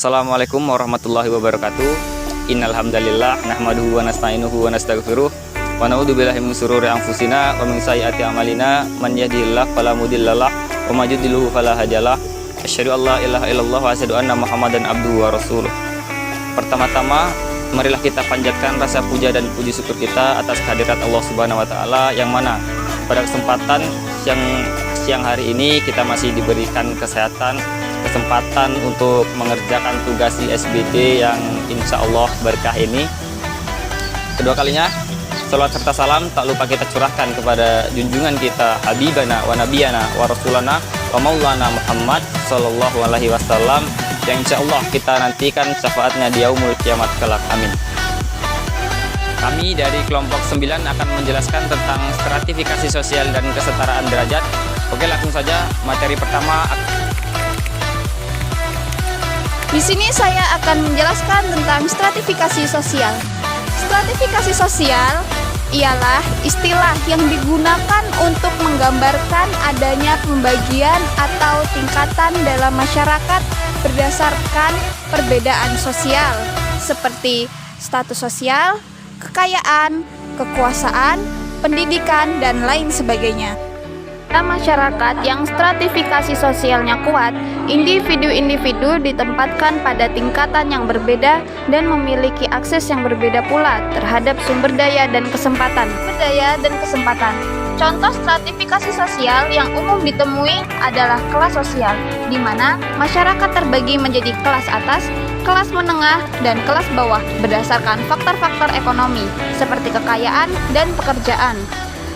Assalamualaikum warahmatullahi wabarakatuh. Innal hamdalillah nahmaduhu wa nasta'inuhu wa nastaghfiruh wa na'udzubillahi min shururi anfusina wa min sayyiati a'malina man yahdihillahu fala mudhillalah wa may yudhlil fala hadiyalah. Asyhadu an la ilaha illallah wa asyhadu anna Muhammadan abduhu wa rasuluh. Pertama-tama, marilah kita panjatkan rasa puja dan puji syukur kita atas kehadirat Allah Subhanahu wa taala, yang mana pada kesempatan siang hari ini kita masih diberikan kesempatan untuk mengerjakan tugas di SBD yang insya Allah berkah ini. Kedua kalinya, salawat serta salam tak lupa kita curahkan kepada junjungan kita, Habibana wa Nabiyana wa Rasulana wa Maulana Muhammad Sallallahu Alaihi Wasallam, yang insya Allah kita nantikan syafaatnya di yaumul kiamat kelak. Amin. Kami dari kelompok 9 akan menjelaskan tentang stratifikasi sosial dan kesetaraan derajat. Oke, langsung saja materi pertama. Di sini saya akan menjelaskan tentang stratifikasi sosial. Stratifikasi sosial ialah istilah yang digunakan untuk menggambarkan adanya pembagian atau tingkatan dalam masyarakat berdasarkan perbedaan sosial seperti status sosial, kekayaan, kekuasaan, pendidikan, dan lain sebagainya. Dalam masyarakat yang stratifikasi sosialnya kuat, individu-individu ditempatkan pada tingkatan yang berbeda dan memiliki akses yang berbeda pula terhadap sumber daya dan kesempatan. Contoh stratifikasi sosial yang umum ditemui adalah kelas sosial, di mana masyarakat terbagi menjadi kelas atas, kelas menengah, dan kelas bawah berdasarkan faktor-faktor ekonomi seperti kekayaan dan pekerjaan.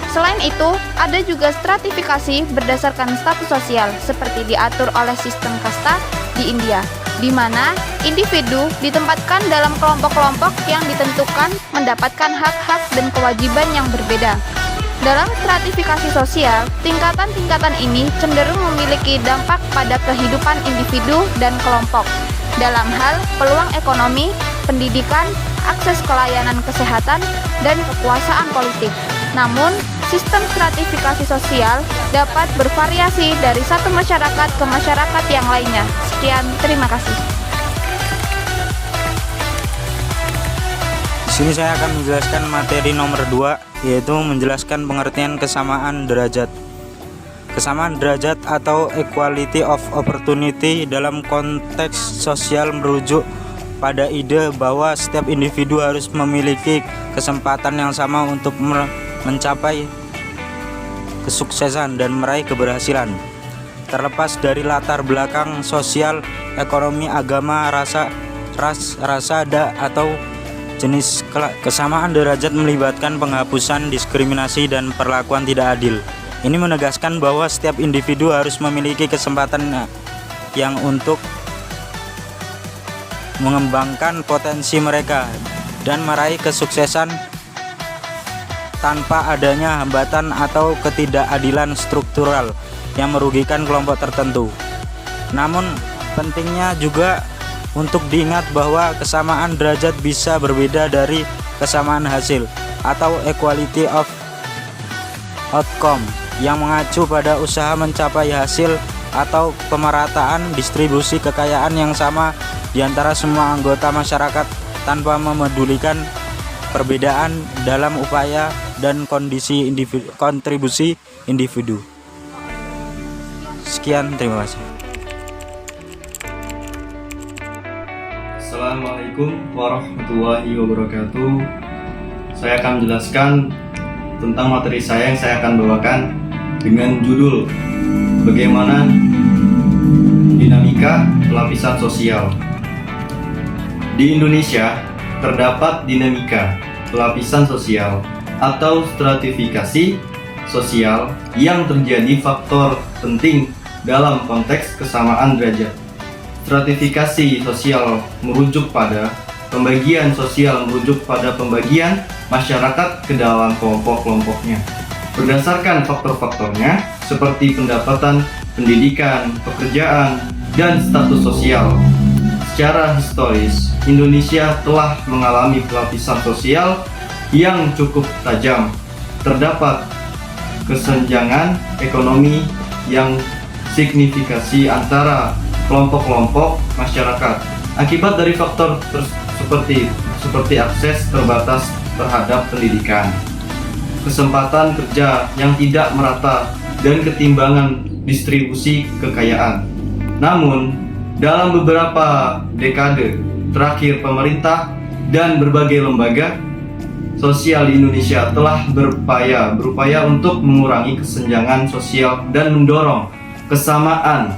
Selain itu, ada juga stratifikasi berdasarkan status sosial seperti diatur oleh sistem kasta di India, di mana individu ditempatkan dalam kelompok-kelompok yang ditentukan mendapatkan hak-hak dan kewajiban yang berbeda. Dalam stratifikasi sosial, tingkatan-tingkatan ini cenderung memiliki dampak pada kehidupan individu dan kelompok dalam hal peluang ekonomi, pendidikan, akses ke layanan kesehatan, dan kekuasaan politik. Namun, sistem stratifikasi sosial dapat bervariasi dari satu masyarakat ke masyarakat yang lainnya. Sekian, terima kasih. Di sini saya akan menjelaskan materi nomor 2, yaitu menjelaskan pengertian kesamaan derajat. Kesamaan derajat atau equality of opportunity dalam konteks sosial merujuk pada ide bahwa setiap individu harus memiliki kesempatan yang sama untuk mencapai kesuksesan dan meraih keberhasilan, terlepas dari latar belakang sosial, ekonomi, agama, ras, atau jenis. Kesamaan derajat melibatkan penghapusan diskriminasi dan perlakuan tidak adil. Ini menegaskan bahwa setiap individu harus memiliki kesempatan yang untuk mengembangkan potensi mereka dan meraih kesuksesan tanpa adanya hambatan atau ketidakadilan struktural yang merugikan kelompok tertentu. Namun, pentingnya juga untuk diingat bahwa kesamaan derajat bisa berbeda dari kesamaan hasil atau equality of outcome yang mengacu pada usaha mencapai hasil atau pemerataan distribusi kekayaan yang sama di antara semua anggota masyarakat tanpa memedulikan perbedaan dalam upaya dan kondisi kontribusi individu. Sekian, terima kasih. Assalamualaikum warahmatullahi wabarakatuh. Saya akan menjelaskan tentang materi saya yang saya akan bawakan dengan judul bagaimana dinamika pelapisan sosial. Di Indonesia terdapat dinamika pelapisan sosial atau stratifikasi sosial yang terjadi faktor penting dalam konteks kesamaan derajat. Stratifikasi sosial merujuk pada pembagian sosial merujuk pada pembagian masyarakat ke dalam kelompok-kelompoknya berdasarkan faktor-faktornya seperti pendapatan, pendidikan, pekerjaan, dan status sosial. Secara historis, Indonesia telah mengalami pelapisan sosial yang cukup tajam. Terdapat kesenjangan ekonomi yang signifikasi antara kelompok-kelompok masyarakat. Akibat dari faktor seperti akses terbatas terhadap pendidikan, kesempatan kerja yang tidak merata, dan ketimbangan distribusi kekayaan. Namun, dalam beberapa dekade terakhir pemerintah dan berbagai lembaga sosial di Indonesia telah berupaya untuk mengurangi kesenjangan sosial dan mendorong kesamaan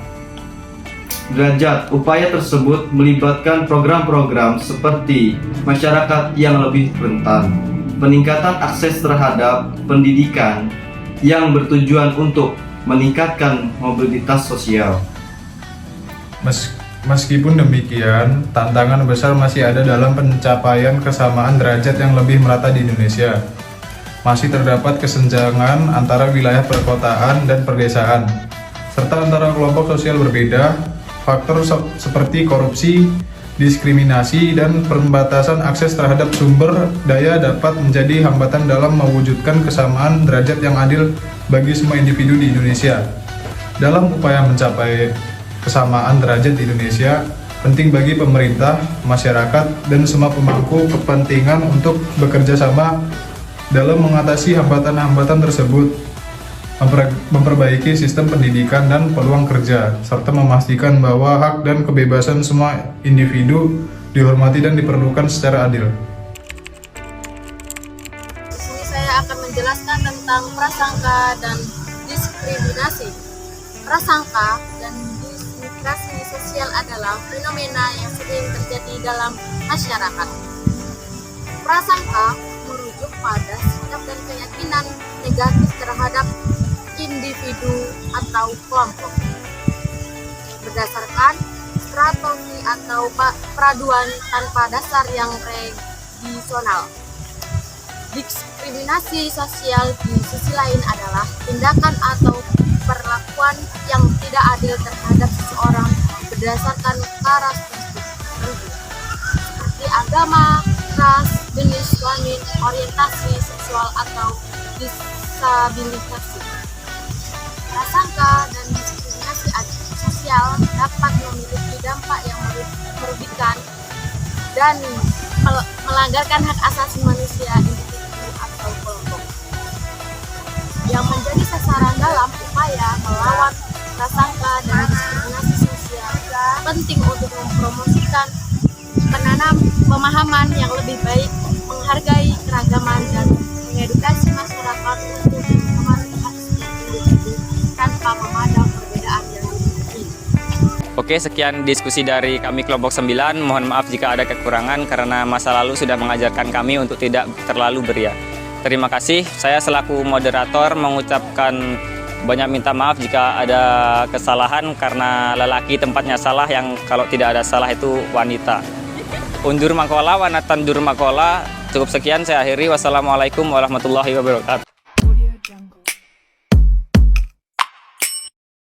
derajat. Upaya tersebut melibatkan program-program seperti masyarakat yang lebih rentan, peningkatan akses terhadap pendidikan yang bertujuan untuk meningkatkan mobilitas sosial. Meskipun demikian, tantangan besar masih ada dalam pencapaian kesamaan derajat yang lebih merata di Indonesia. Masih terdapat kesenjangan antara wilayah perkotaan dan perdesaan, serta antara kelompok sosial berbeda. Faktor seperti korupsi, diskriminasi, dan pembatasan akses terhadap sumber daya dapat menjadi hambatan dalam mewujudkan kesamaan derajat yang adil bagi semua individu di Indonesia. Dalam upaya mencapai kesamaan derajat di Indonesia, penting bagi pemerintah, masyarakat, dan semua pemangku kepentingan untuk bekerja sama dalam mengatasi hambatan-hambatan tersebut, memperbaiki sistem pendidikan dan peluang kerja, serta memastikan bahwa hak dan kebebasan semua individu dihormati dan diperlukan secara adil. Di sini saya akan menjelaskan tentang prasangka dan diskriminasi. Prasangka dan diskriminasi sosial adalah fenomena yang sering terjadi dalam masyarakat. Prasangka merujuk pada sikap dan keyakinan negatif terhadap individu atau kelompok berdasarkan strategi atau peraduan tanpa dasar yang tradisional. Diskriminasi sosial di sisi lain adalah tindakan atau perlakuan yang tidak adil terhadap seseorang berdasarkan karakteristik tertentu seperti agama, ras, jenis kelamin, orientasi seksual, atau disabilitas. Prasangka dan diskriminasi sosial dapat memiliki dampak yang merugikan dan melanggarkan hak asasi manusia individu atau kelompok yang menjadi sasaran dalam upaya melawan prasangka dan diskriminasi sosial. Penting untuk mempromosikan pemahaman yang lebih baik, menghargai keragaman, dan mengedukasi masyarakat untuk memahami hak setiap individu tanpa memandang perbedaan yang dimiliki. Oke, sekian diskusi dari kami kelompok 9. Mohon maaf jika ada kekurangan karena masa lalu sudah mengajarkan kami untuk tidak terlalu beria. Terima kasih. Saya selaku moderator mengucapkan banyak minta maaf jika ada kesalahan karena lelaki tempatnya salah, yang kalau tidak ada salah itu wanita. Undur makola, wanatan dur makola. Cukup sekian, saya akhiri. Wassalamualaikum warahmatullahi wabarakatuh.